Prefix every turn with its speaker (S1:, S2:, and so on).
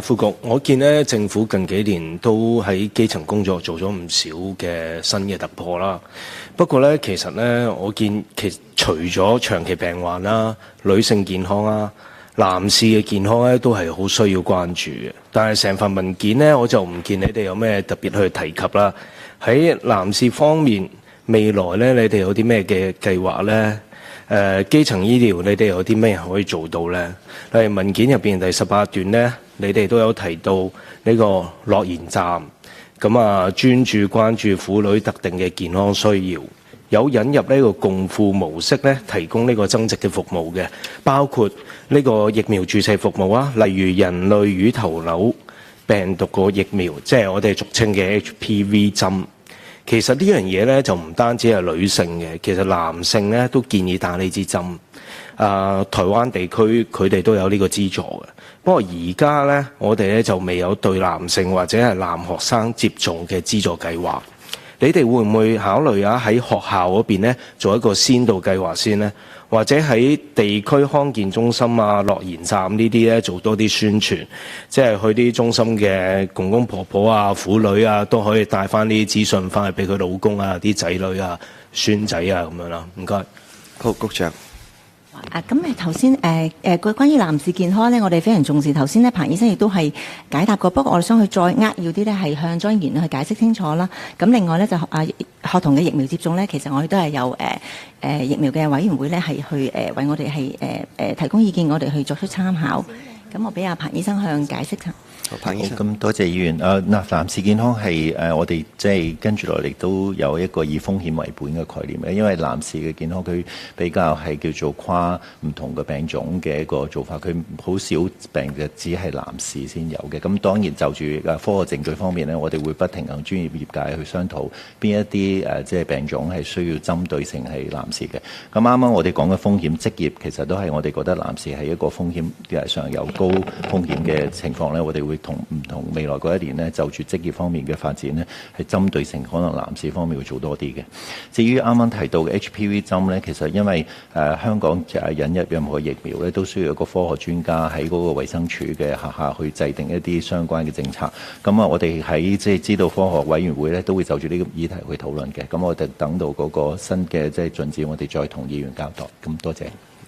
S1: 副局，我見咧政府近幾年都喺基層工作做咗唔少嘅新嘅突破啦。不過咧，其實咧，我見除咗長期病患啦、女性健康啦、男士嘅健康咧，都係好需要關注嘅。但係成份文件咧，我就唔見你哋有咩特別去提及啦。喺男士方面，未來咧，你哋有啲咩嘅計劃咧？基層醫療你哋有啲咩可以做到呢？例如文件入邊第18段呢，你哋都有提到呢個樂言站，咁啊專注關注婦女特定嘅健康需要，有引入呢個共付模式呢，提供呢個增值嘅服務嘅，包括呢個疫苗注射服務啊，例如人類乳頭瘤病毒個疫苗，即係我哋俗稱嘅 HPV 針。其實呢樣嘢咧就唔單止係女性嘅，其實男性咧都建議打呢支針。台灣地區佢哋都有呢個資助嘅。不過而家咧，我哋咧就未有對男性或者係男學生接種嘅資助計劃。你哋會唔會考慮啊喺學校嗰邊咧做一個先導計劃先呢？或者喺地區康健中心啊、樂言站呢啲咧做多啲宣傳，即係去啲中心嘅公公婆婆啊、婦女啊都可以帶翻啲資訊翻去俾佢老公啊、啲仔女啊、孫仔啊咁樣啦。唔該。
S2: 好，局長。
S3: 咁頭先關於男士健康咧，我哋非常重視。頭先咧，彭醫生亦都係解答過，不過我哋想去再扼要啲咧，係向張議員去解釋清楚啦。咁另外咧就學童嘅疫苗接種咧，其實我哋都係有疫苗嘅委員會咧，係去為我哋係提供意見，我哋去作出參考。咁我俾阿彭醫生向解釋下。
S2: 好，彭醫生。
S4: 咁多謝議員。男士健康係我哋即係跟住落嚟都有一個以風險為本嘅概念嘅，因為男士嘅健康佢比較係叫做跨唔同嘅病種嘅一個做法，佢好少病嘅只係男士先有嘅。咁當然就住科學證據方面呢，我哋會不停同專業業界去商討邊一啲即係病種係需要針對性係男士嘅。咁啱啱我哋講嘅風險職業，其實都係我哋覺得男士係一個風險上有高風險嘅情況呢，我哋會同唔同未來嗰一年呢，就住職業方面嘅發展呢，係針對性可能男士方面會做多啲嘅。至於啱啱提到嘅 HPV 針呢，其實因為香港引入任何疫苗呢，都需要一個科學專家喺嗰個衛生署嘅下去制定一啲相關嘅政策。咁我哋喺即係知道科學委員會呢，都會就住呢個議題去討論嘅。咁我哋等到嗰個新嘅即係進展，我哋再同議員交代。咁多謝。